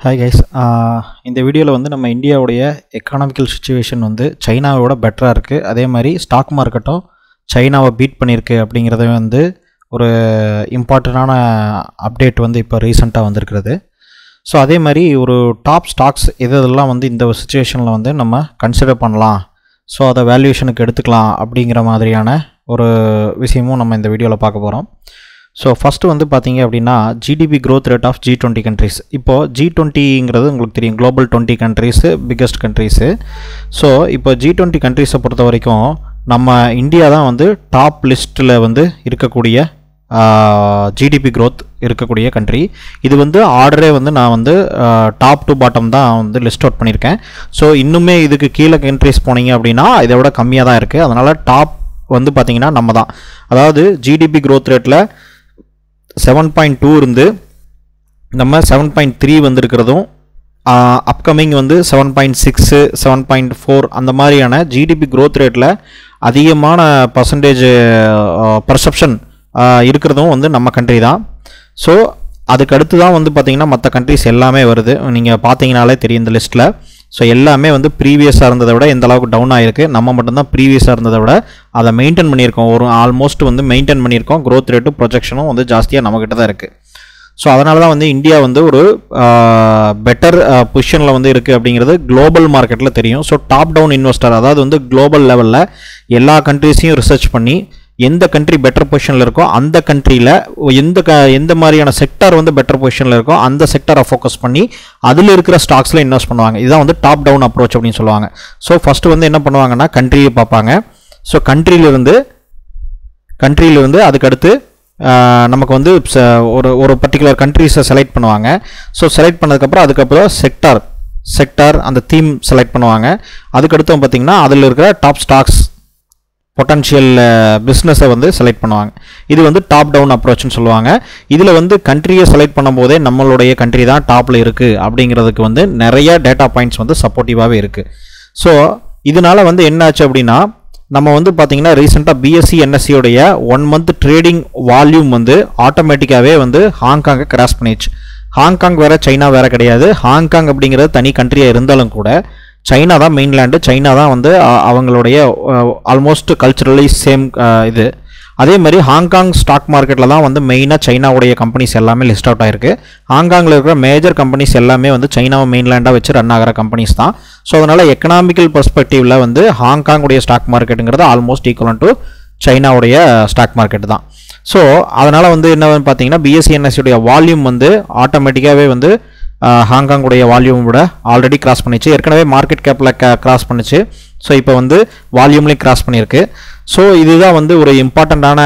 Hi guys, இந்த வீடியோவில் வந்து நம்ம இந்தியாவுடைய எக்கானமிக்கல் சிச்சுவேஷன் வந்து சைனாவோட பெட்டராக இருக்குது. அதே மாதிரி ஸ்டாக் மார்க்கெட்டும் சைனாவை பீட் பண்ணியிருக்கு அப்படிங்கிறத வந்து ஒரு இம்பார்ட்டண்டான அப்டேட் வந்து இப்போ ரீசெண்டாக வந்திருக்கிறது. ஸோ அதே மாதிரி ஒரு டாப் ஸ்டாக்ஸ் இதெல்லாம் வந்து இந்த சிச்சுவேஷனில் வந்து நம்ம கன்சிடர் பண்ணலாம், ஸோ அதை வேல்யூஷனுக்கு எடுத்துக்கலாம் அப்படிங்கிற மாதிரியான ஒரு விஷயமும் நம்ம இந்த வீடியோவில் பார்க்க போகிறோம். ஸோ ஃபஸ்ட்டு வந்து பார்த்தீங்க அப்படின்னா GDP growth rate of G20 countries. இப்போது G20ங்கிறது உங்களுக்கு தெரியும், global 20 countries biggest countries. So இப்போ G20 கண்ட்ரிஸை பொறுத்த வரைக்கும் நம்ம இந்தியா தான் வந்து டாப் லிஸ்ட்டில் வந்து இருக்கக்கூடிய ஜிடிபி க்ரோத் இருக்கக்கூடிய கண்ட்ரி. இது வந்து ஆர்டரே வந்து நான் வந்து டாப் டு பாட்டம் தான் வந்து லிஸ்ட் அவுட் பண்ணியிருக்கேன். ஸோ இன்னுமே இதுக்கு கீழே கண்ட்ரிஸ் போனீங்க அப்படின்னா இதை விட கம்மியாக தான் இருக்குது. அதனால் டாப் வந்து பார்த்திங்கன்னா நம்ம தான், அதாவது ஜிடிபி க்ரோத் ரேட்டில் 7.2 இருந்து நம்ம 7.3 வந்திருக்கிறதும், அப்கமிங் வந்து 7.6 7.4 அந்த மாதிரியான ஜிடிபி க்ரோத் ரேட்டில் அதிகமான பர்செப்ஷன் இருக்கிறதும் வந்து நம்ம கண்ட்ரி தான். ஸோ அதுக்கு அடுத்து தான் வந்து பார்த்திங்கன்னா மற்ற கண்ட்ரிஸ் எல்லாமே வருது. நீங்கள் பார்த்தீங்கனாலே தெரியும் இந்த லிஸ்ட்டில். ஸோ எல்லாமே வந்து ப்ரீவியஸாக இருந்ததை விட எந்த அளவுக்கு டவுன் ஆகிருக்கு, நம்ம மட்டும்தான் ப்ரீவியஸாக இருந்ததை விட அதை மெயின்டைன் பண்ணியிருக்கோம். ஒரு ஆல்மோஸ்ட் வந்து மெயின்டைன் பண்ணியிருக்கோம். க்ரோத் ரேட்டு ப்ரொஜெக்ஷனும் வந்து ஜாஸ்தியாக நம்மக்கிட்ட தான் இருக்குது. ஸோ அதனால தான் வந்து இந்தியா வந்து ஒரு பெட்டர் பொசிஷனில் வந்து இருக்குது அப்படிங்கிறது குளோபல் மார்க்கெட்டில் தெரியும். ஸோ டாப் டவுன் இன்வெஸ்டர், அதாவது வந்து குளோபல் லெவலில் எல்லா கண்ட்ரிஸையும் ரிசர்ச் பண்ணி எந்த கண்ட்ரி பெட்டர் பொசிஷனில் இருக்கோ அந்த கண்ட்ரியில் எந்த மாதிரியான செக்டார் வந்து பெட்டர் பொசிஷனில் இருக்கோ அந்த செக்டாரை ஃபோக்கஸ் பண்ணி அதில் இருக்கிற ஸ்டாக்ஸில் இன்வெஸ்ட் பண்ணுவாங்க. இதுதான் வந்து டாப் டவுன் அப்ரோச் அப்படின்னு சொல்லுவாங்க. ஸோ ஃபஸ்ட்டு வந்து என்ன பண்ணுவாங்கன்னா கண்ட்ரியை பார்ப்பாங்க. ஸோ கண்ட்ரியிலிருந்து அதுக்கடுத்து நமக்கு வந்து ஒரு பர்டிகுலர் கண்ட்ரிஸை செலக்ட் பண்ணுவாங்க. ஸோ செலக்ட் பண்ணதுக்கப்புறம் செக்டார் அந்த தீம் செலக்ட் பண்ணுவாங்க. அதுக்கடுத்து பார்த்திங்கன்னா அதில் இருக்கிற டாப் ஸ்டாக்ஸ் பொட்டன்ஷியல் பிஸ்னஸை வந்து செலக்ட் பண்ணுவாங்க. இது வந்து டாப் டவுன் அப்ரோச்னு சொல்லுவாங்க. இதில் வந்து கண்ட்ரியை செலக்ட் பண்ணும்போதே நம்மளுடைய கண்ட்ரி தான் டாப்பில் இருக்குது அப்படிங்கிறதுக்கு வந்து நிறைய டேட்டா பாயிண்ட்ஸ் வந்து சப்போர்ட்டிவாகவே இருக்குது. ஸோ இதனால் வந்து என்ன ஆச்சு அப்படின்னா நம்ம வந்து பார்த்திங்கன்னா ரீசெண்டாக BSE NSEயோடைய 1 month ட்ரேடிங் வால்யூம் வந்து ஆட்டோமேட்டிக்காகவே வந்து ஹாங்காங்கை கிராஸ் பண்ணிடுச்சு. ஹாங்காங் வேறு சைனா வேறு கிடையாது. ஹாங்காங் அப்படிங்கிறது தனி கண்ட்ரியாக இருந்தாலும் கூட சைனா தான் மெயின்லேண்டு, சைனா தான் வந்து அவங்களுடைய ஆல்மோஸ்ட் கல்ச்சுரலி சேம் இது. அதே மாதிரி ஹாங்காங் ஸ்டாக் மார்க்கெட்டில் தான் வந்து மெயினாக சைனாவுடைய கம்பெனிஸ் எல்லாமே லிஸ்ட் அவுட் ஆகிருக்கு. ஹாங்காங்கில் இருக்கிற மேஜர் கம்பெனிஸ் எல்லாமே வந்து சைனாவை மெயின்லேண்டாக வச்சு ரன் ஆகிற கம்பெனிஸ் தான். ஸோ அதனால் எக்கனாமிக்கல் பெர்ஸ்பெக்டிவில் வந்து ஹாங்காங்குடைய ஸ்டாக் மார்க்கெட்டுங்கிறது ஆல்மோஸ்ட் ஈக்குவலன் டு சைனாவுடைய ஸ்டாக் மார்க்கெட் தான். ஸோ அதனால் வந்து என்ன பார்த்தீங்கன்னா BSE NSEயோடைய வால்யூம் வந்து ஆட்டோமேட்டிக்காகவே வந்து ஹாங்காங்குடைய வால்யூம் விட ஆல்ரெடி கிராஸ் பண்ணிச்சு. ஏற்கனவே மார்க்கெட் கேப்பில் கிராஸ் பண்ணிச்சு. ஸோ இப்போ வந்து வால்யூம்லேயும் கிராஸ் பண்ணியிருக்கு. ஸோ இதுதான் வந்து ஒரு இம்பார்ட்டண்ட்டான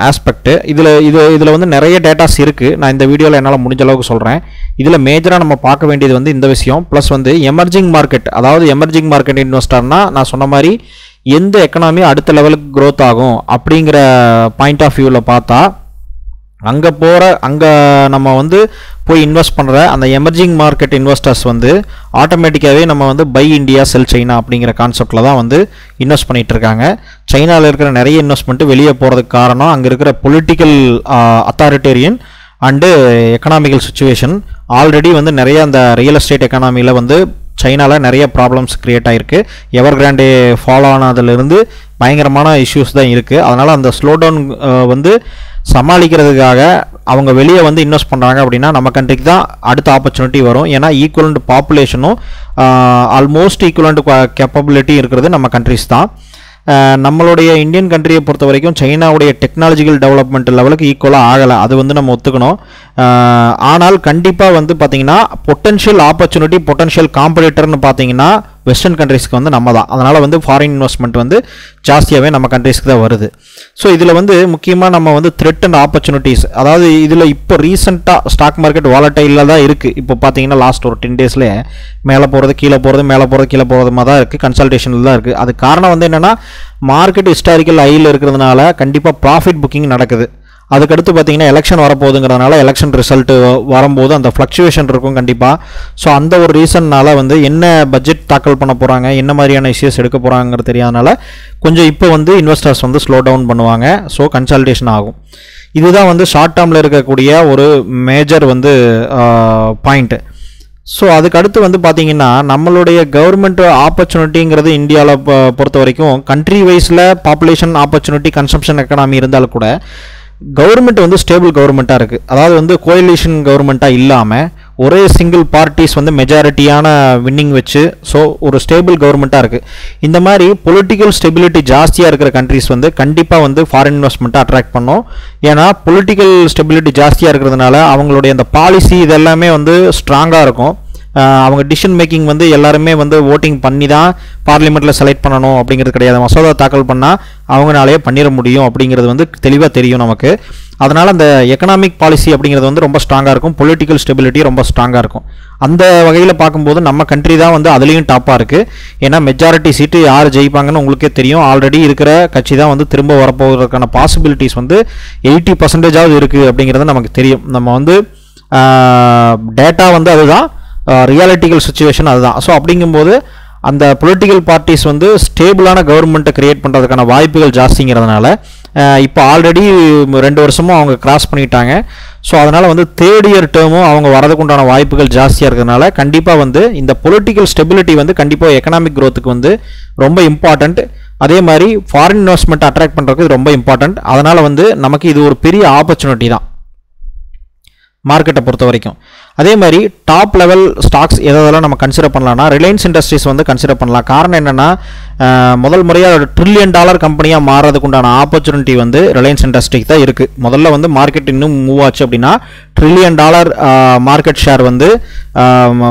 ஆஸ்பெக்ட். இதில் வந்து நிறைய டேட்டாஸ் இருக்குது. நான் இந்த வீடியோவில் என்னால் முடிஞ்ச அளவுக்கு சொல்கிறேன். இதில் மேஜராக நம்ம பார்க்க வேண்டியது வந்து இந்த விஷயம். ப்ளஸ் வந்து எமர்ஜிங் மார்க்கெட், அதாவது எமர்ஜிங் மார்க்கெட் இன்வெஸ்டர்னால் நான் சொன்ன மாதிரி எந்த எக்கனாமி அடுத்த லெவலுக்கு க்ரோத் ஆகும் அப்படிங்கிற பாயிண்ட் ஆஃப் வியூவில் பார்த்தா அங்கே நம்ம வந்து போய் இன்வெஸ்ட் பண்ணுற அந்த எமர்ஜிங் மார்க்கெட் இன்வெஸ்டர்ஸ் வந்து ஆட்டோமேட்டிக்காகவே நம்ம வந்து பை இண்டியா செல் சைனா அப்படிங்கிற கான்செப்டில் தான் வந்து இன்வெஸ்ட் பண்ணிகிட்டு இருக்காங்க. சைனாவில் இருக்கிற நிறைய இன்வெஸ்ட்மெண்ட்டு வெளியே போகிறதுக்கு காரணம் அங்கே இருக்கிற political authoritarian and economical situation. Already வந்து நிறைய அந்த ரியல் எஸ்டேட் எக்கனாமியில் வந்து சைனாவில் நிறைய ப்ராப்ளம்ஸ் க்ரியேட் ஆகிருக்கு. எவர் கிராண்டே ஃபாலோ ஆனதுலேருந்து பயங்கரமான இஷ்யூஸ் தான் இருக்குது. அதனால் அந்த ஸ்லோ டவுன் வந்து சமாளிக்கிறதுக்காக அவங்க வெளியே வந்து இன்வெஸ்ட் பண்ணுறாங்க அப்படின்னா நம்ம கண்ட்ரிக்கு தான் அடுத்த ஆப்பர்ச்சுனிட்டி வரும். ஏன்னா ஈக்குவலண்ட் பாப்புலேஷனும் ஆல்மோஸ்ட் ஈக்குவலண்ட் கேப்பபிலிட்டி இருக்கிறது நம்ம கண்ட்ரிஸ் தான். நம்மளுடைய இந்தியன் கண்ட்ரியை பொறுத்த வரைக்கும் சைனாவுடைய டெக்னாலஜிக்கல் டெவலப்மெண்ட் லெவலுக்கு ஈக்குவலாக ஆகலை, அது வந்து நம்ம ஒத்துக்கணும். ஆனால் கண்டிப்பாக வந்து பார்த்திங்கன்னா பொட்டன்ஷியல் ஆப்பர்ச்சுனிட்டி, பொட்டன்ஷியல் காம்படிட்டர்னு பார்த்தீங்கன்னா வெஸ்டர்ன் கண்ட்ரிஸ்க்கு வந்து நம்ம தான். அதனால் வந்து ஃபாரின் இன்வெஸ்ட்மெண்ட் வந்து ஜாஸ்தியாகவே நம்ம கண்ட்ரிஸ்க்கு தான் வருது. ஸோ இதில் வந்து முக்கியமாக நம்ம வந்து த்ரெட் அண்ட் ஆப்பர்ச்சுனிட்டிஸ், அதாவது இதில் இப்போ ரீசெண்டாக ஸ்டாக் மார்க்கெட் வாலட்டைலில் தான் இருக்குது. இப்போ பார்த்தீங்கன்னா லாஸ்ட் ஒரு 10 daysலேயே மேலே போகிறது கீழே போகிறது மேலே போகிறது கீழே போகிறதுமா தான் இருக்குது, கன்சல்டேஷனில் தான் இருக்குது. அது காரணம் வந்து என்னென்னா மார்க்கெட் ஹிஸ்டாரிக்கல் ஹையில் இருக்கிறதுனால கண்டிப்பாக ப்ராஃபிட் புக்கிங் நடக்குது. அதுக்கடுத்து பார்த்தீங்கன்னா எலெக்ஷன் வரப்போகுதுங்கிறதுனால எலெக்ஷன் ரிசல்ட்டு வரும்போது அந்த ஃப்ளக்சுவேஷன் இருக்கும் கண்டிப்பாக. ஸோ அந்த ஒரு ரீசன்னால் வந்து என்ன பட்ஜெட் தாக்கல் பண்ண போகிறாங்க, என்ன மாதிரியான இஷ்யூஸ் எடுக்க போகிறாங்கிறது தெரியாதனால கொஞ்சம் இப்போ வந்து இன்வெஸ்டர்ஸ் வந்து ஸ்லோ டவுன் பண்ணுவாங்க. ஸோ கன்சல்டேஷன் ஆகும். இதுதான் வந்து ஷார்ட் டேர்மில் இருக்கக்கூடிய ஒரு மேஜர் வந்து பாயிண்ட்டு. ஸோ அதுக்கு அடுத்து வந்து பார்த்தீங்கன்னா நம்மளுடைய கவர்மெண்ட் ஆப்பர்ச்சுனிட்டிங்கிறது இந்தியாவில் பொறுத்த வரைக்கும் கண்ட்ரி வைஸில் பாப்புலேஷன் ஆப்பர்ச்சுனிட்டி கன்சம்ஷன் எக்கனாமி இருந்தாலும் கூட கவர்மெண்ட் வந்து ஸ்டேபிள் கவர்மெண்ட்டாக இருக்குது. அதாவது வந்து கோயலிஷன் கவர்மெண்ட்டாக இல்லாமல் ஒரே சிங்கிள் பார்ட்டிஸ் வந்து மெஜாரிட்டியான வின்னிங் வச்சு ஸோ ஒரு ஸ்டேபிள் கவர்மெண்ட்டாக இருக்குது. இந்த மாதிரி பொலிட்டிக்கல் ஸ்டெபிலிட்டி ஜாஸ்தியாக இருக்கிற கண்ட்ரிஸ் வந்து கண்டிப்பாக வந்து ஃபாரின் இன்வெஸ்ட்மெண்ட்டை அட்ராக்ட் பண்ணும். ஏன்னா பொலிட்டிக்கல் ஸ்டெபிலிட்டி ஜாஸ்தியாக இருக்கிறதுனால அவங்களுடைய அந்த பாலிசி இதெல்லாமே வந்து ஸ்ட்ராங்காக இருக்கும். அவங்க டிசிஷன் மேக்கிங் வந்து எல்லாருமே வந்து ஓட்டிங் பண்ணி தான் பார்லிமெண்ட்டில் செலக்ட் பண்ணணும் அப்படிங்கிறது கிடையாது. மசோதா தாக்கல் பண்ணால் அவங்களாலேயே பண்ணிட முடியும் அப்படிங்கிறது வந்து தெளிவாக தெரியும் நமக்கு. அதனால் அந்த எக்கனாமிக் பாலிசி அப்படிங்கிறது வந்து ரொம்ப ஸ்ட்ராங்காக இருக்கும். பொலிட்டிக்கல் ஸ்டெபிலிட்டி ரொம்ப ஸ்ட்ராங்காக இருக்கும். அந்த வகையில் பார்க்கும்போது நம்ம கண்ட்ரி தான் வந்து அதுலேயும் டாப்பாக இருக்குது. ஏன்னா மெஜாரிட்டி சீட்டு யார் ஜெயிப்பாங்கன்னு உங்களுக்கே தெரியும். ஆல்ரெடி இருக்கிற கட்சி தான் வந்து திரும்ப வரப்போவதற்கான பாசிபிலிட்டிஸ் வந்து 80% இருக்குது அப்படிங்கிறது நமக்கு தெரியும். நம்ம வந்து டேட்டா வந்து அதுதான், ரியாலிட்டிக்கல் சுச்சுவேஷன் அதுதான். ஸோ அப்படிங்கும்போது அந்த பொலிட்டிக்கல் பார்ட்டிஸ் வந்து ஸ்டேபிளான கவர்மெண்ட்டை கிரியேட் பண்ணுறதுக்கான வாய்ப்புகள் ஜாஸ்திங்கிறதுனால இப்போ ஆல்ரெடி 2 வருஷமும் அவங்க கிராஸ் பண்ணிட்டாங்க. ஸோ அதனால் வந்து தேர்ட் இயர் டேர்மும் அவங்க வரதுக்கு உண்டான வாய்ப்புகள் ஜாஸ்தியாக இருக்கிறதுனால கண்டிப்பாக வந்து இந்த பொலிட்டிக்கல் ஸ்டெபிலிட்டி வந்து கண்டிப்பாக எக்கனாமிக் க்ரோத்துக்கு வந்து ரொம்ப இம்பார்ட்டண்ட். அதே மாதிரி ஃபாரின் இன்வெஸ்ட்மெண்ட் அட்ராக்ட் பண்ணுறதுக்கு இது ரொம்ப இம்பார்ட்டண்ட். அதனால் வந்து நமக்கு இது ஒரு பெரிய ஆப்பர்ச்சுனிட்டி தான் மார்க்கெட்டை பொறுத்த வரைக்கும். அதே மாதிரி டாப் லெவல் ஸ்டாக்ஸ் எதெல்லாம் நம்ம கன்சிடர் பண்ணலாம்னா ரிலையன்ஸ் இண்டஸ்ட்ரீஸ் வந்து கன்சிடர் பண்ணலாம். காரணம் என்னென்னா முதல் முறையாக $1 ட்ரில்லியன் கம்பெனியாக மாறதுக்கு உண்டான ஆப்பர்ச்சுனிட்டி வந்து ரிலையன்ஸ் இண்டஸ்ட்ரிக்கு தான் இருக்குது. முதல்ல வந்து மார்க்கெட் இன்னும் மூவ் ஆச்சு அப்படின்னா $1 ட்ரில்லியன் மார்க்கெட் ஷேர் வந்து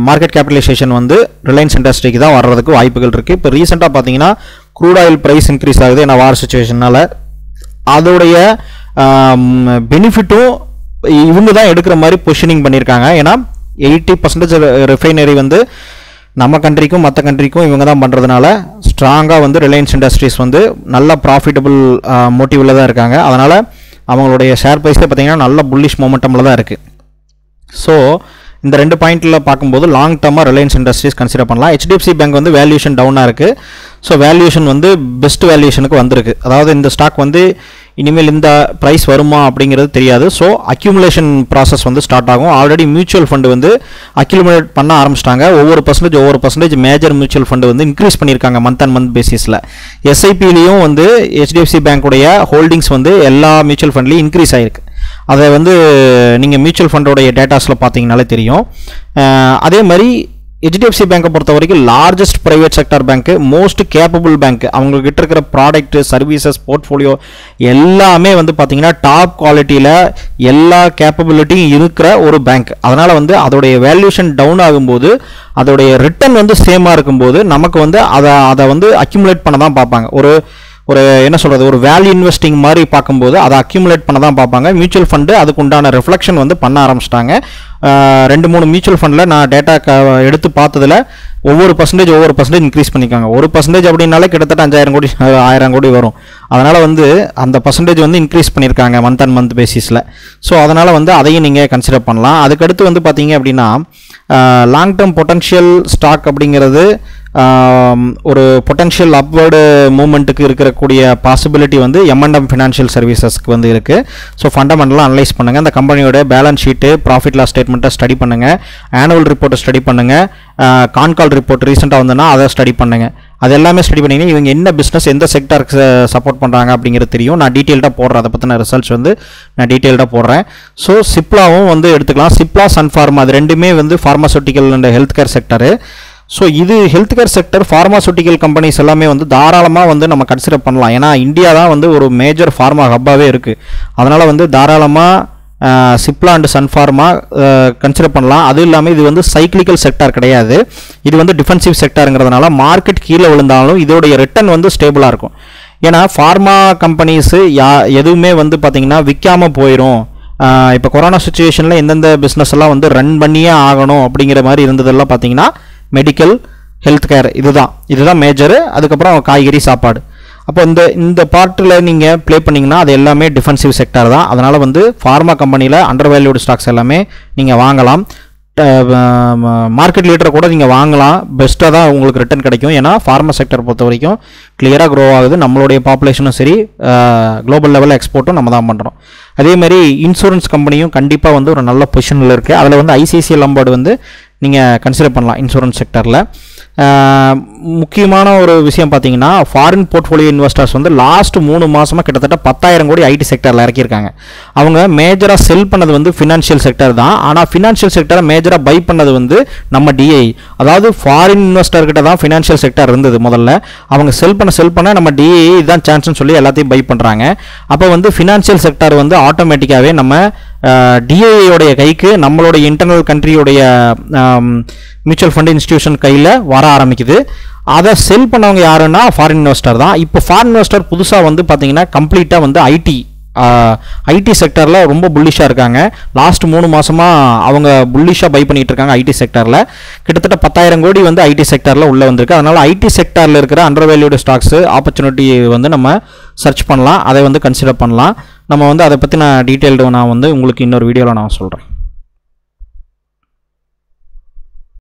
மார்க்கெட் கேபிட்டலைசேஷன் வந்து ரிலையன்ஸ் இண்டஸ்ட்ரிக்கு தான் வர்றதுக்கு வாய்ப்புகள் இருக்குது. இப்போ ரீசெண்டாக பார்த்தீங்கன்னா க்ரூட் ஆயில் ப்ரைஸ் இன்க்ரீஸ் ஆகுது. ஏன்னா வார் சுச்சுவேஷனால் அதோடைய பெனிஃபிட்டும் இவங்க தான் எடுக்கிற மாதிரி பொசிஷனிங் பண்ணியிருக்காங்க. ஏன்னா 80% ரிஃபைனரி வந்து நம்ம கண்ட்ரிக்கும் மற்ற கண்ட்ரிக்கும் இவங்க தான் பண்ணுறதுனால ஸ்ட்ராங்காக வந்து ரிலையன்ஸ் இண்டஸ்ட்ரீஸ் வந்து நல்ல ப்ராஃபிட்டபிள் மோட்டிவில் தான் இருக்காங்க. அதனால் அவங்களுடைய ஷேர் ப்ரைஸே பார்த்திங்கன்னா நல்ல புல்லிஷ் மொமெண்டமில் தான் இருக்குது. ஸோ இந்த 2 பாயிண்டில் பார்க்கும்போது லாங் டர்மாக ரிலையன்ஸ் இண்டஸ்ட்ரீஸ் கன்சிடர் பண்ணலாம். HDFC பேங்க் வந்து வேல்யூஷன் டவுனாக இருக்குது. ஸோ வேல்யூஷன் வந்து பெஸ்ட் வேல்யூஷனுக்கு வந்திருக்கு. அதாவது இந்த ஸ்டாக் வந்து இனிமேல் இந்த ப்ரைஸ் வருமா அப்படிங்கிறது தெரியாது. ஸோ அக்யூமுலேஷன் ப்ராசஸ் வந்து ஸ்டார்ட் ஆகும். ஆல்ரெடி மியூச்சுவல் ஃபண்டு வந்து அக்யூமுலேட் பண்ண ஆரம்பிச்சிட்டாங்க. ஒவ்வொரு பர்சன்டேஜ் மேஜர் மியூச்சுவல் ஃபண்டு வந்து இன்க்ரீஸ் பண்ணியிருக்காங்க மந்த் அண்ட் மந்த் பேசிஸில். SIPலையும் வந்து HDFC பேங்க்குடைய ஹோல்டிங்ஸ் வந்து எல்லா மியூச்சுவல் ஃபண்ட்லையும் இன்க்ரீஸ் ஆகிருக்கு. அதை வந்து நீங்கள் மியூச்சுவல் ஃபண்டோடைய டேட்டாஸில் பார்த்தீங்கனாலே தெரியும். அதே மாதிரி HDFC பேங்கை பொறுத்த வரைக்கும் லார்ஜஸ்ட் பிரைவேட் செக்டர் பேங்க்கு, மோஸ்ட் கேப்பபிள் பேங்க். அவங்கக்கிட்ட இருக்கிற ப்ராடக்ட் சர்வீசஸ் போர்ட்ஃபோலியோ எல்லாமே வந்து பார்த்தீங்கன்னா டாப் குவாலிட்டியில் எல்லா கேப்பபிலிட்டியும் இருக்கிற ஒரு பேங்க். அதனால் வந்து அதோடைய வேல்யூஷன் டவுன் ஆகும்போது அதோடைய ரிட்டர்ன் வந்து சேமாக இருக்கும்போது நமக்கு வந்து அதை வந்து அக்யூமுலேட் பண்ண தான் பார்ப்பாங்க. ஒரு என்ன சொல்கிறது, ஒரு வேல்யூ இன்வெஸ்டிங் மாதிரி பார்க்கும்போது அதை அக்யூமுலேட் பண்ண தான் பார்ப்பாங்க. மியூச்சுவல் ஃபண்டு அதுக்கு உண்டான ரிஃப்ளெக்ஷன் வந்து பண்ண ஆரம்பிச்சிட்டாங்க. 2-3 மியூச்சுவல் ஃபண்டில் நான் டேட்டா எடுத்து பார்த்ததில் ஒவ்வொரு பர்சன்டேஜ் இன்க்ரீஸ் பண்ணிக்காங்க. 1% அப்படின்னாலே கிட்டத்தட்ட 5,000 கோடி 1000 கோடி வரும். அதனால் வந்து அந்த பர்சன்டேஜ் வந்து இன்க்ரீஸ் பண்ணியிருக்காங்க மந்த் அண்ட் மந்த் பேசிஸில். ஸோ அதனால் வந்து அதையும் நீங்கள் கன்சிடர் பண்ணலாம். அதுக்கடுத்து வந்து பார்த்தீங்க அப்படின்னா லாங் டேர்ம் பொட்டன்ஷியல் ஸ்டாக் அப்படிங்கிறது ஒரு பொட்டன்ஷியல் அப்வர்டு மூமெண்ட்டுக்கு இருக்கக்கூடிய பாசிபிலிட்டி வந்து M&M ஃபினான்ஷியல் சர்வீசஸ்க்கு வந்து இருக்குது. ஸோ ஃபண்டமெண்டலாக அனலைஸ் பண்ணுங்கள். அந்த கம்பெனியோட பேலன்ஸ் ஷீட்டு, ப்ராஃபிட் லாஸ் ஸ்டேட்மெண்ட்டை ஸ்டடி பண்ணுங்கள். ஆனுவல் ரிப்போர்ட்டை ஸ்டடி பண்ணுங்கள். கான்கால் ரிப்போர்ட் ரீசெண்டாக வந்ததுன்னா அதை ஸ்டடி பண்ணுங்கள். அது எல்லாமே ஸ்டடி பண்ணிங்கன்னா இவங்க என்ன பிஸ்னஸ் எந்த செக்டருக்கு சப்போர்ட் பண்ணுறாங்க அப்படிங்கிறது தெரியும். நான் டீட்டெயில்டாக போடுறேன். அதை பற்றின ரிசல்ட்ஸ் வந்து நான் டீட்டெயில்டாக போடுறேன். ஸோ சிப்லாவும் வந்து எடுத்துக்கலாம். சிப்லா, சன்ஃபார்மா அது ரெண்டுமே வந்து pharmaceutical and health care sector. So இது health care sector, pharmaceutical companies எல்லாமே வந்து தாராளமாக வந்து நம்ம கன்சிடர் பண்ணலாம். ஏன்னா இந்தியா தான் வந்து ஒரு மேஜர் ஃபார்மா ஹப்பாகவே இருக்குது. அதனால் வந்து தாராளமாக சிப்லா அண்ட் சன்ஃபார்மா கன்சிடர் பண்ணலாம். அதுவும் இல்லாமல் இது வந்து சைக்ளிக்கல் செக்டார் கிடையாது. இது வந்து டிஃபென்சிவ் செக்டாருங்கிறதுனால மார்க்கெட் கீழே விழுந்தாலும் இதோடைய ரிட்டர்ன் வந்து ஸ்டேபிளாக இருக்கும். ஏன்னா ஃபார்மா கம்பெனிஸு எதுவுமே வந்து பார்த்திங்கன்னா விற்காமல் போயிடும். இப்போ கொரோனா சுச்சுவேஷனில் எந்தெந்த பிஸ்னஸ் எல்லாம் வந்து ரன் பண்ணியே ஆகணும் அப்படிங்கிற மாதிரி இருந்ததெல்லாம் பார்த்தீங்கன்னா மெடிக்கல், ஹெல்த் கேர் இதுதான் மேஜரு. அதுக்கப்புறம் காய்கறி, சாப்பாடு. அப்போ இந்த பார்ட்டில் நீங்கள் ப்ளே பண்ணிங்கன்னா அது எல்லாமே டிஃபென்சிவ் செக்டார் தான். அதனால் வந்து ஃபார்மா கம்பெனியில் அண்டர் வேல்யூடு ஸ்டாக்ஸ் எல்லாமே நீங்கள் வாங்கலாம். மார்க்கெட் லீடரை கூட நீங்கள் வாங்கலாம். பெஸ்ட்டாக தான் உங்களுக்கு ரிட்டர்ன் கிடைக்கும். ஏன்னா ஃபார்மா செக்டர் பொறுத்த வரைக்கும் கிளியராக க்ரோ ஆகுது. நம்மளுடைய பாப்புலேஷனும் சரி, குளோபல் லெவலில் எக்ஸ்போர்ட்டும் நம்ம தான் பண்ணுறோம். அதேமாதிரி இன்சூரன்ஸ் கம்பெனியும் கண்டிப்பாக வந்து ஒரு நல்ல பொசிஷனில் இருக்குது. அதில் வந்து ICICI லம்பார்டு வந்து நீங்கள் கன்சிடர் பண்ணலாம் இன்சூரன்ஸ் செக்டரில். முக்கியமான ஒரு விஷயம் பார்த்தீங்கன்னா ஃபாரின் போர்ட்ஃபோலியோ இன்வெஸ்டர்ஸ் வந்து லாஸ்ட் 3 மாதமாக கிட்டத்தட்ட 10,000 கோடி ஐடி செக்டரில் இறக்கியிருக்காங்க. அவங்க மேஜராக செல் பண்ணது வந்து ஃபினான்ஷியல் செக்டர் தான். ஆனால் ஃபினான்ஷியல் செக்டரை மேஜராக பை பண்ணது வந்து நம்ம டிஐ, அதாவது ஃபாரின் இன்வெஸ்டர்கிட்ட தான் ஃபினான்ஷியல் செக்டர் இருந்தது முதல்ல. அவங்க செல் பண்ண நம்ம டிஐ இதுதான் சான்ஸ்னு சொல்லி எல்லாத்தையும் பை பண்ணுறாங்க. அப்போ வந்து ஃபினான்ஷியல் செக்டர் வந்து ஆட்டோமேட்டிக்காகவே நம்ம டிஐயோடைய கைக்கு நம்மளுடைய இன்டர்னல் கண்ட்ரியோடைய மியூச்சுவல் ஃபண்ட் இன்ஸ்டிடியூஷன் கையில் வர ஆரம்பிக்குது. அதை செல் பண்ணவங்க யாருன்னா ஃபாரின் இன்வெஸ்டர் தான். இப்போ ஃபாரின் இன்வெஸ்டர் புதுசாக வந்து பார்த்தீங்கன்னா கம்ப்ளீட்டாக வந்து ஐடி செக்டரில் ரொம்ப புல்லிஷாக இருக்காங்க. லாஸ்ட் 3 மாதமாக அவங்க புல்லிஷாக பை பண்ணிகிட்டு இருக்காங்க. ஐடி செக்டரில் கிட்டத்தட்ட 10,000 கோடி வந்து ஐடி செக்டரில் உள்ளே வந்திருக்கு. அதனால் ஐடி செக்டரில் இருக்கிற அண்டர் வேல்யூடு ஸ்டாக்ஸு ஆப்பர்ச்சுனிட்டி வந்து நம்ம சர்ச் பண்ணலாம், அதை வந்து கன்சிடர் பண்ணலாம். நம்ம வந்து அதை பற்றி நான் டீட்டெயில்டு நான் வந்து உங்களுக்கு இன்னொரு வீடியோவில் நான் சொல்கிறேன்.